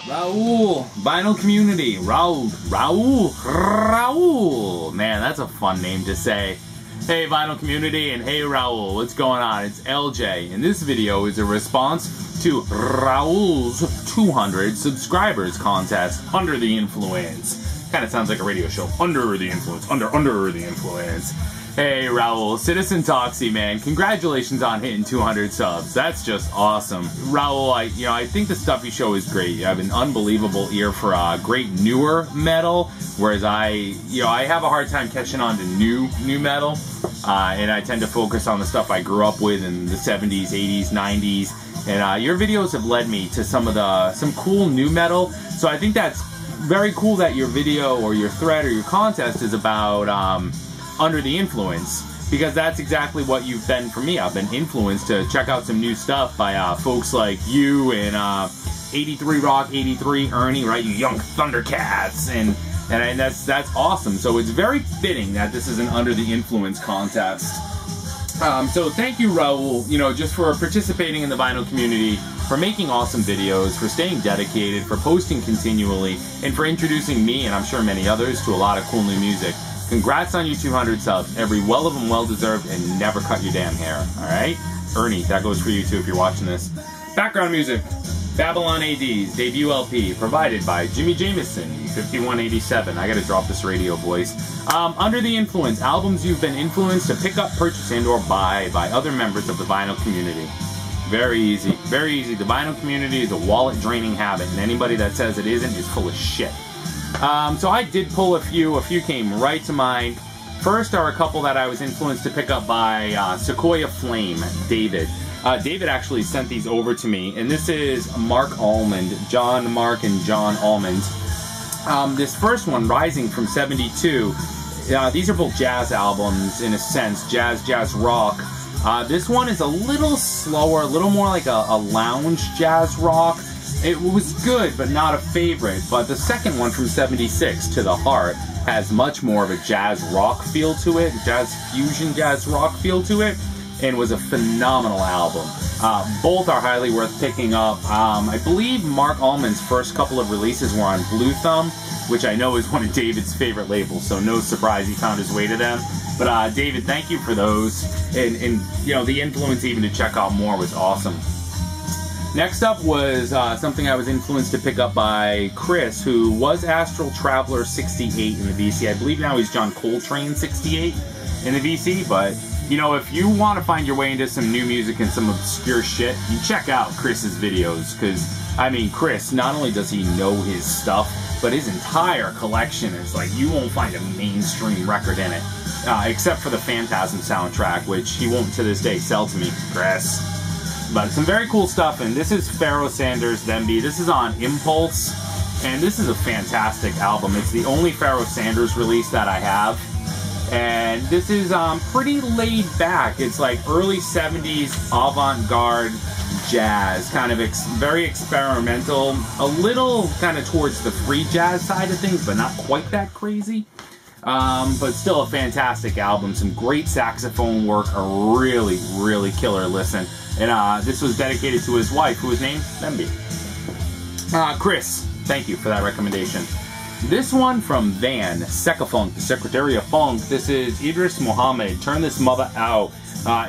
Raul, vinyl community, Raul. Man, that's a fun name to say. Hey vinyl community, and hey Raul, what's going on? It's LJ, and this video is a response to Raul's 200 subscribers contest, Under the Influence. Kind of sounds like a radio show. Under the Influence, under the influence. Hey Raul, CitizenToxie's, man, congratulations on hitting 200 subs. That's just awesome. Raul, I think the stuff you show is great. You have an unbelievable ear for great newer metal, whereas I have a hard time catching on to new metal, and I tend to focus on the stuff I grew up with in the 70s, 80s, 90s, and your videos have led me to some cool new metal. So I think that's very cool that your video or your thread or your contest is about Under the Influence, because that's exactly what you've been for me. I've been influenced to check out some new stuff by folks like you and 83 Rock 83 Ernie, right? You young Thundercats, and that's awesome. So it's very fitting that this is an Under the Influence contest. So thank you, Raul, just for participating in the vinyl community, for making awesome videos, for staying dedicated, for posting continually, and for introducing me, and I'm sure many others, to a lot of cool new music. Congrats on your 200 subs. Every one of them well-deserved, and never cut your damn hair, alright? Ernie, that goes for you too if you're watching this. Background music, Babylon AD's debut LP, provided by Jimmy Jameson, 5187. I gotta drop this radio voice. Under the Influence, albums you've been influenced to pick up, purchase, and or buy by other members of the vinyl community. Very easy, very easy. The vinyl community is a wallet-draining habit, and anybody that says it isn't is full of shit. So I did pull a few came right to mind. First are a couple that I was influenced to pick up by Sequoia Flame, David. David actually sent these over to me, and this is Marc Almond, Marc and John Almond. This first one, Rising from '72, these are both jazz albums in a sense, jazz rock. This one is a little slower, a little more like a lounge jazz rock. It was good, but not a favorite. But the second one from '76, To the Heart, has much more of a jazz rock feel to it, jazz fusion, jazz rock feel to it, and was a phenomenal album. Both are highly worth picking up. I believe Marc Almond's first couple of releases were on Blue Thumb, which I know is one of David's favorite labels, so no surprise he found his way to them. But David, thank you for those, and the influence even to check out more was awesome. Next up was something I was influenced to pick up by Chris, who was Astral Traveler 68 in the VC. I believe now he's John Coltrane 68 in the VC, but if you want to find your way into some new music and some obscure shit, you check out Chris's videos, because, I mean, Chris, not only does he know his stuff, but his entire collection is like, you won't find a mainstream record in it, except for the Phantasm soundtrack, which he won't to this day sell to me, Chris. But some very cool stuff, and this is Pharoah Sanders, Themby. This is on Impulse, and this is a fantastic album. It's the only Pharoah Sanders release that I have, and this is pretty laid back. It's like early 70s avant-garde jazz, kind of very experimental, a little kind of towards the free jazz side of things, but not quite that crazy. But still a fantastic album. Some great saxophone work, a really, really killer listen. And this was dedicated to his wife, who was named Themby. Chris, thank you for that recommendation. This one from Van, Secafunk, the Secretary of Funk. This is Idris Muhammad, Turn This Mother Out.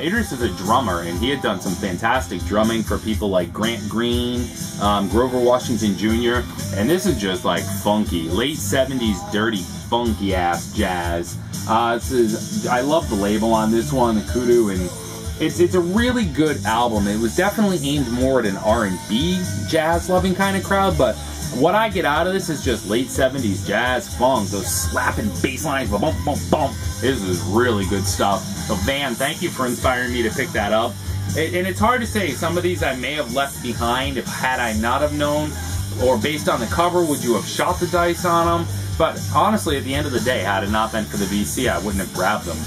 Idris is a drummer, and he had done some fantastic drumming for people like Grant Green, Grover Washington Jr., and this is just like funky, late 70s dirty, funky ass jazz. I love the label on this one, the Kudu, and it's a really good album. It was definitely aimed more at an R&B jazz loving kind of crowd, but what I get out of this is just late 70s jazz funk, those slapping bass lines, bump, bump, bump. This is really good stuff. So Van, thank you for inspiring me to pick that up. And it's hard to say, some of these I may have left behind if had I not have known, or based on the cover, would you have shot the dice on them? But honestly, at the end of the day, had it not been for the VC, I wouldn't have grabbed them.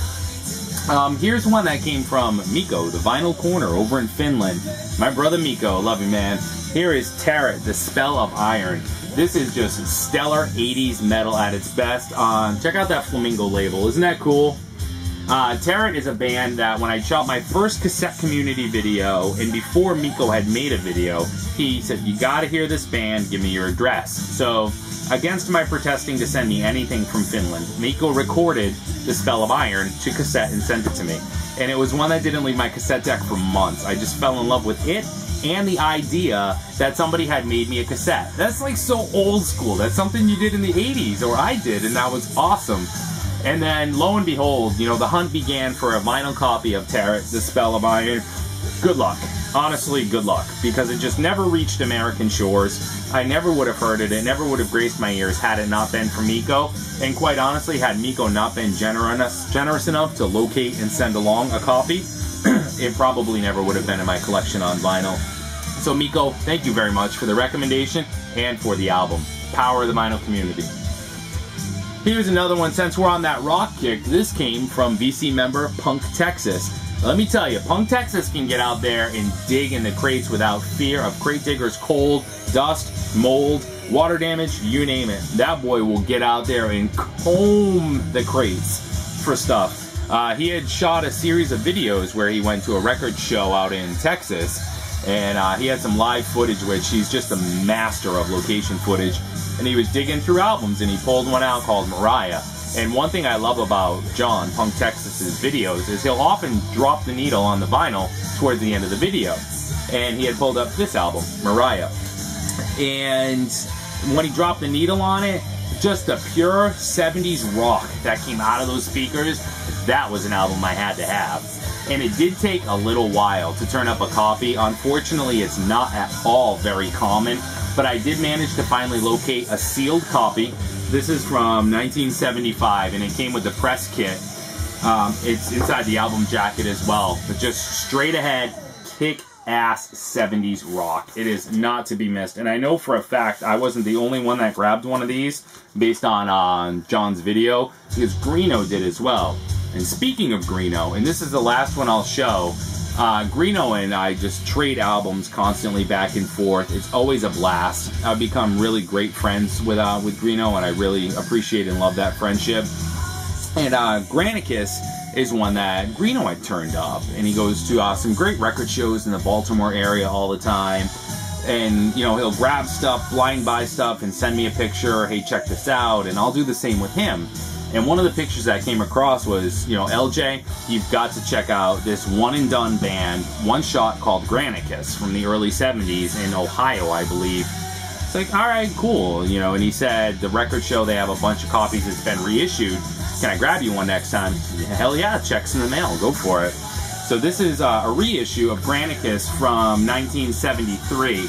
Here's one that came from Miko, the Vinyl Corner over in Finland. My brother Miko, love you, man. Here is Terran, The Spell of Iron. This is just stellar 80s metal at its best. Check out that Flamingo label. Isn't that cool? Terran is a band that when I shot my first cassette community video, and before Mikko had made a video, he said, you gotta hear this band, give me your address. So, against my protesting to send me anything from Finland, Mikko recorded The Spell of Iron to cassette and sent it to me. And it was one that didn't leave my cassette deck for months. I just fell in love with it and the idea that somebody had made me a cassette. That's like so old school. That's something you did in the 80s, or I did, and that was awesome. And then, lo and behold, you know, the hunt began for a vinyl copy of Terran, The Spell of Iron. Good luck. Honestly, good luck. Because it just never reached American shores. I never would have heard it. It never would have graced my ears had it not been for Mikko. And quite honestly, had Mikko not been generous enough to locate and send along a copy, it probably never would have been in my collection on vinyl. So Mikko, thank you very much for the recommendation and for the album. Power of the vinyl community. Here's another one. Since we're on that rock kick, this came from VC member Punk Texas. Let me tell you, Punk Texas can get out there and dig in the crates without fear of crate diggers, cold, dust, mold, water damage, you name it. That boy will get out there and comb the crates for stuff. He had shot a series of videos where he went to a record show out in Texas, and he had some live footage, which he's just a master of location footage. And he was digging through albums, and he pulled one out called Mariah. And one thing I love about John, Punk Texas's videos, is he'll often drop the needle on the vinyl towards the end of the video. And he had pulled up this album, Mariah. And when he dropped the needle on it, just the pure 70s rock that came out of those speakers, that was an album I had to have. And it did take a little while to turn up a copy. Unfortunately, it's not at all very common, but I did manage to finally locate a sealed copy. This is from 1975, and it came with the press kit. It's inside the album jacket as well, but just straight ahead, kick-ass 70s rock. It is not to be missed, and I know for a fact I wasn't the only one that grabbed one of these based on John's video, because Greeno did as well. And speaking of Greeno, and this is the last one I'll show, Greeno and I just trade albums constantly back and forth. It's always a blast. I've become really great friends with Greeno, and I really appreciate and love that friendship. And Granicus is one that Greeno had turned up, and he goes to some great record shows in the Baltimore area all the time. And, you know, he'll grab stuff, blind buy stuff, and send me a picture, hey, check this out, and I'll do the same with him. And one of the pictures that I came across was, you know, LJ, you've got to check out this one-and-done band, one shot called Granicus from the early 70s in Ohio, I believe. It's like, all right, cool, you know, and he said the record show, they have a bunch of copies that's been reissued. Can I grab you one next time? Hell yeah, check's in the mail, go for it. So this is a reissue of Granicus from 1973.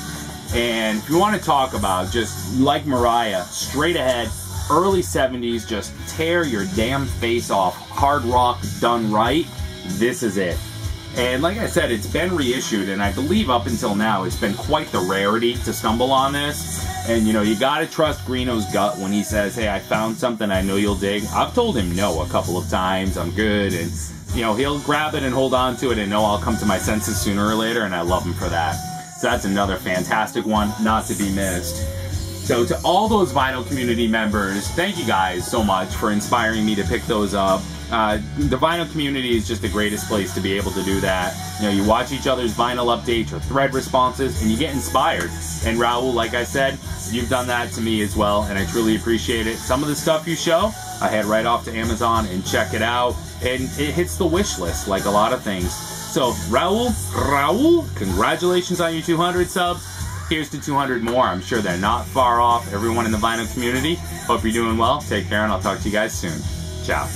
And if you want to talk about just like Mariah, straight ahead, early 70s, just tear your damn face off, hard rock done right, this is it. And like I said, it's been reissued, and I believe up until now it's been quite the rarity to stumble on this. And you know, you gotta trust Greeno's gut when he says, hey, I found something I know you'll dig. I've told him no a couple of times, I'm good, and you know, he'll grab it and hold on to it and know I'll come to my senses sooner or later, and I love him for that. So that's another fantastic one, not to be missed. So to all those vinyl community members, thank you guys so much for inspiring me to pick those up. The vinyl community is just the greatest place to be able to do that. You know, you watch each other's vinyl updates or thread responses, and you get inspired. And Raul, like I said, you've done that to me as well, and I truly appreciate it. Some of the stuff you show, I head right off to Amazon and check it out, and it hits the wish list like a lot of things. So Raul, congratulations on your 200 subs. Here's to 200 more. I'm sure they're not far off. Everyone in the vinyl community, hope you're doing well. Take care, and I'll talk to you guys soon. Ciao.